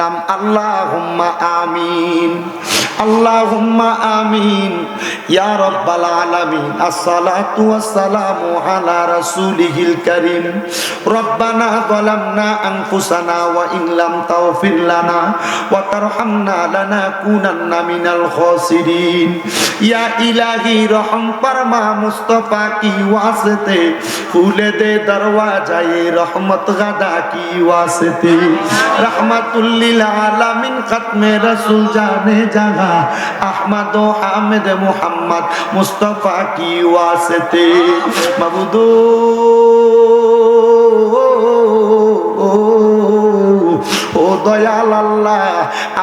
আল্লাহুম্মা আমিন, আল্লাহুম্মা আমিন ইয়া রাব্বাল আলামিন। আসসালাতু ওয়াসসালামু আলা রাসূলিহিল কারীম। রব্বানা যালামনা আনফুসানা ওয়া ইন লাম তাগফির লানা ওয়া তারহামনা লানাকুনান্না মিনাল খাসিরিন। ইয়া ইলাহি রহম ফরমা মুস্তাফা কি ওয়াসতে, খুলে দে দরওয়াজায়ে রহমত গাদা কি ওয়াসতে। रहमतुल लिल आलमीन खत्मे रसूल जाने जहां अहमद व हामिद मुहम्मद मुस्तफा की वास्ते। मबूदो ও দয়াল আল্লাহ,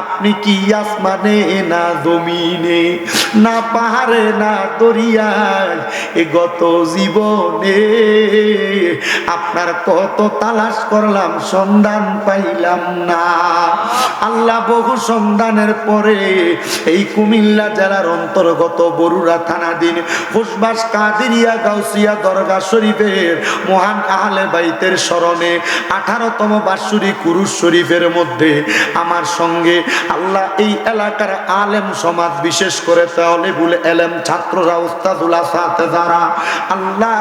আপনি কি আসমানে না জমিনে, না পাহাড়ে না দরিয়ায়, এ গত জীবনে আপনার কত তালাশ করলাম, সন্ধান পাইলাম না। আল্লাহ বহু সন্ধানের পরে এই কুমিল্লা জেলার অন্তর্গত বরুড়া থানাধীন ফুসবাস কাদিরিয়া গাউসিয়া দরগা শরীফের মহান আহলে বাইতের স্মরণে 18তম বাৎসরিক কুরুশ শরীফের মধ্যে আমার সঙ্গে আল্লাহ এই এলাকার আলেম সমাজ, বিশেষ করে তালেবুল ইলম ছাত্ররা, উস্তাদুল সাথে যারা আল্লাহ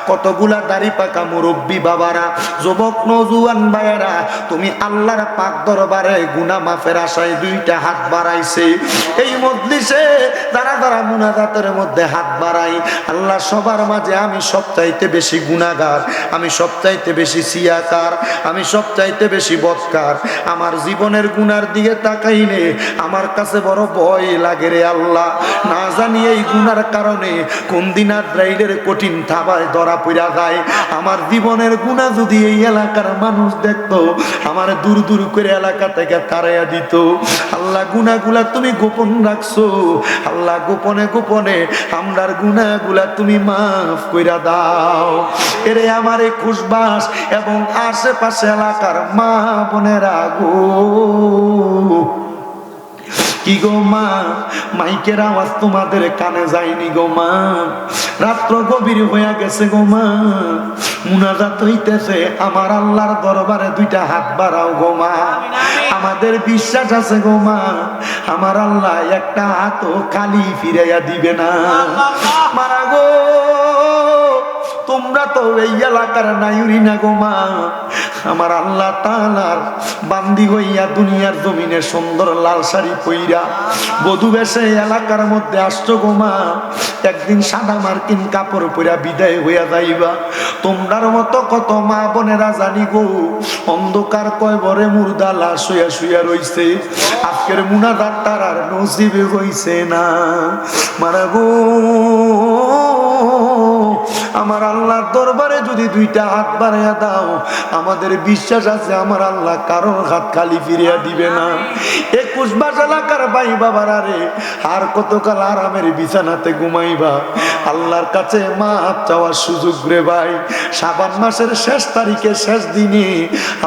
কতগুলা দাড়ি পাকা মুরব্বী বাবারা, যুবক নওজোয়ান ভাইয়েরা, তুমি আল্লাহর পাক দরবারে গুনাহ মাফের আশায় দুইটা হাত বাড়াইছে। এই মজলিসে যারা যারা মুনাজাতের মধ্যে হাত বাড়াই, আল্লাহ সবার মাঝে আমি সবচাইতে বেশি গুনাহগার, আমি সবচাইতে বেশি সিয়াকার, আমি সবচাইতে বেশি বদকার। আমার জীবনের গুনার দিকে তাকাইলে আমার কাছে বড় ভয় লাগে রে আল্লাহ। না জানি এই গুনার কারণে কোন দিন আর রাইডের কঠিন থাবায় ধরা পড়া যায়। আমার জীবনের গুনাহ যদি এই এলাকার মানুষ দেখতো, আমার দূর দূর করে এলাকা থেকে তাড়াইয়া দিত। আল্লাহ গুনাহগুলা তুমি গোপন রাখছো, আল্লাহ গোপনে গোপনে আমরার গুনাহগুলা তুমি মাফ কইরা দাও। এরে আমার এই খুশবাস এবং আশেপাশে এলাকার মা বোনেরা গো, কি গো মা, মাইকের আওয়াজ তোমাদের কানে যায়নি গো মা, রাত্র গভীর হইয়া গেছে গো মা, মুনাজাত হইতেছে, আমার আল্লাহর দরবারে দুইটা হাত বাড়াও গো মা। আমাদের বিশ্বাস আছে গো মা, আমার আল্লাহ একটা হাতও খালি ফিরাইয়া দিবে না। মারা গো, তোমরা তো এই এলাকার নাইউরি না গো মা, আমার আল্লাহ তাআলার বান্দি হইয়া দুনিয়ার জমিনে সুন্দর লাল শাড়ি পইরা বধূ বেশে এলাকার মধ্যে আসছো গো মা। একদিন সাদা মার্কিন কাপড় পইরা বিদায় হইয়া যাইবা। তোমরার মতো কত মা বোনেরা জানি গো অন্ধকার কয়বরে মুর্দা লাশ হইয়া শুইয়া রইছে। আজকের মুনাজাত তার আর নসিবে হইছে না। মারা গো, আমার আল্লাহর দরবারে যদি দুইটা হাত বাড়াইয়া দাও, আমাদের বিশ্বাস আছে আমার আল্লাহ কারোর হাত খালি ফিরিয়া দিবে না। 21 মাস এলাকার ভাই বাবারা রে, আর কতকাল আরামের বিছানাতে ঘুমাইবা? আল্লাহর কাছে মাপ চাওয়ার সুযোগ রে ভাই। শাবান মাসের শেষ তারিখে শেষ দিনে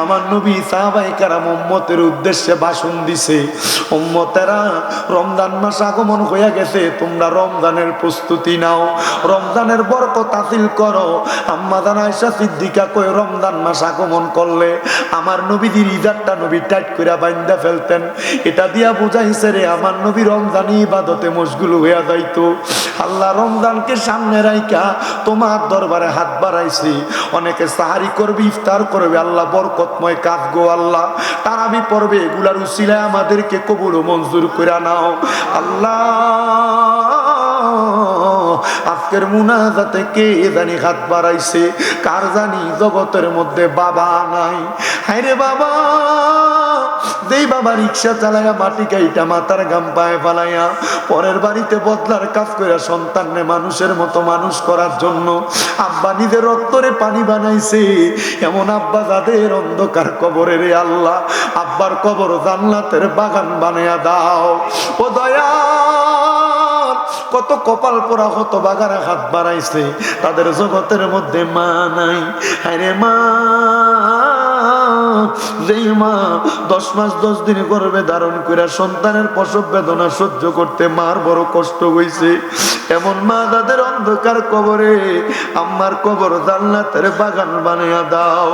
আমার নবী সাহাবায়ে কেরাম উম্মতের উদ্দেশ্যে ভাষণ দিছে, উম্মতেরা রমজান মাস আগমন হইয়া গেছে, তোমরা রমজানের প্রস্তুতি নাও, রমজানের বরকত হাসিল করো। আম্মা জান আয়েশা সিদ্দিকা কই, রমজান মাস আগমন করলে আমার নবীজির ইজারটা নবী টাইট কইরা বাইন্দা ফেলতেন। এটা দিয়া বুঝাইছে রে আমার নবী রমজানি ইবাদতে মশগুল হইয়া যাইতো। আল্লাহ রমজানকে সামনে রাইখা তোমার দরবারে হাত বাড়াইছি। অনেকে সাহারি করবে, ইফতার করবে, আল্লাহ বরকতময় কাজ গো আল্লাহ, তারাবি পড়বে, এগুলার উসিলায় আমাদেরকে কবুল ও মঞ্জুর কইরা নাও আল্লাহ। আজকের মুনাজাতে কে জানি হাত বাড়াইছে, কার জানি জগতের মধ্যে বাবা নাই। হায়রে বাবা, যেই বাবা রিক্সা চালাইয়া মাটি গাইটা মাথার গাম পায়ে ফালাইয়া পরের বাড়িতে বদলার কাজ করে সন্তানরে মানুষের মতো মানুষ করার জন্য আব্বা নিজের রক্তরে পানি বানাইছে, এমন আব্বা যাদের অন্ধকার কবরে রে আল্লাহ, আব্বার কবর জান্নাতের বাগান বানাইয়া দাও ও দয়া। কত কপাল পোড়া হত বাগারা হাত বাড়াইছে, তাদের জগতের মধ্যে মা নাই। আরে মা, যেই মা 10 মাস 10 দিন গর্ভে ধারণ করে সন্তানের প্রসব বেদনা সহ্য করতে মার বড় কষ্ট হইছে, এমন মা তাদের অন্ধকার কবরে আম্মার কবর জান্নাতের বাগান বানিয়ে দাও।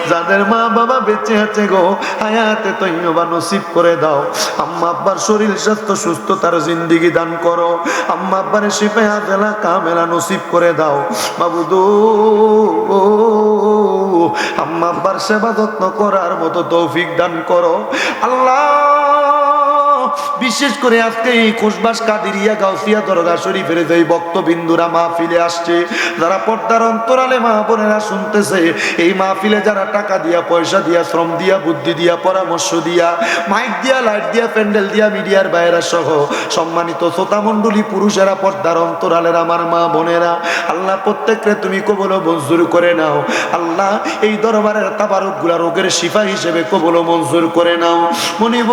যাদের মা বাবা বেঁচে আছে গো, হায়াতে তৈয়বা নসিব করে দাও। আম্মা আব্বার শরীর স্বাস্থ্য সুস্থতার জিন্দেগি দান করো। আম্মা আব্বার শিফা দেলা কামেলা নসিব করে দাও মাবুদু। আম্মা আব্বার সেবা যত্ন করার মতো তৌফিক দান করো আল্লাহ। বিশেষ করে আজকে এই খুশবাস কাদিরিয়া গাউসিয়া দরগা শরীফের যেই ভক্তবিন্দুরা মাহফিলে আসছে, যারা পর্দার অন্তরালে মা বোনেরা শুনতেছে, এই মাহফিলে যারা টাকা দিয়া, পয়সা দিয়া, শ্রম দিয়া, বুদ্ধি দিয়া, পরামর্শ দিয়া, মাইক দিয়া, লাইট দিয়া, প্যান্ডেল দিয়া, মিডিয়ার বাইরা সহ সম্মানিত শ্রোতা মণ্ডলী, পুরুষেরা, পর্দার অন্তরালের আমার মা বোনেরা, আল্লাহ প্রত্যেককে তুমি কবুল মঞ্জুর করে নাও। আল্লাহ এই দরবারের তাবারুক গুলা রোগের শিফা হিসেবে কবুল মঞ্জুর করে নাও। মনিব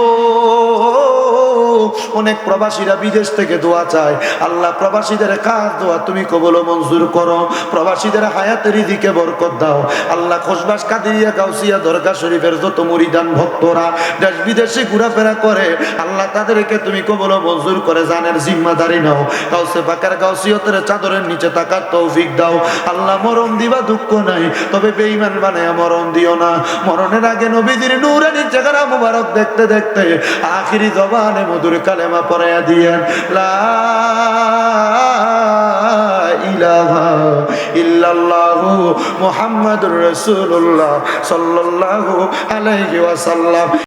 অনেক প্রবাসীরা বিদেশ থেকে দোয়া চায়, আল্লাহ প্রবাসীদের কাজ দোয়া তুমি কবুল মঞ্জুর করো। প্রবাসীদের হায়াতের রিজিকে বরকত দাও আল্লাহ। খুশবাস কাদিরিয়া গাউসিয়া দরগা শরীফের যত মুরিদান ভক্তরা দেশ বিদেশে ঘোরাফেরা করে, আল্লাহ তাদেরকে তুমি কবুল মঞ্জুর করে জানের জিম্মাদারি নাও। গাউসে পাকের গাউসিয়তের চাদরের নিচে থাকার তৌফিক দাও আল্লাহ। মরণ দিবা দুঃখ নাই, তবে বেঈমান বানায়া মরণ দিও না। মরণের আগে নবীদের নূরানি চেহারা মুবারক দেখতে দেখতে আখিরি জবানে মধুর কালেমা পড়ায়া দিয়েন, লা ইলাহা ইল্লাল্লাহু মুহাম্মাদুর রাসূলুল্লাহ সাল্লাল্লাহু আলাইহি ওয়াসাল্লাম।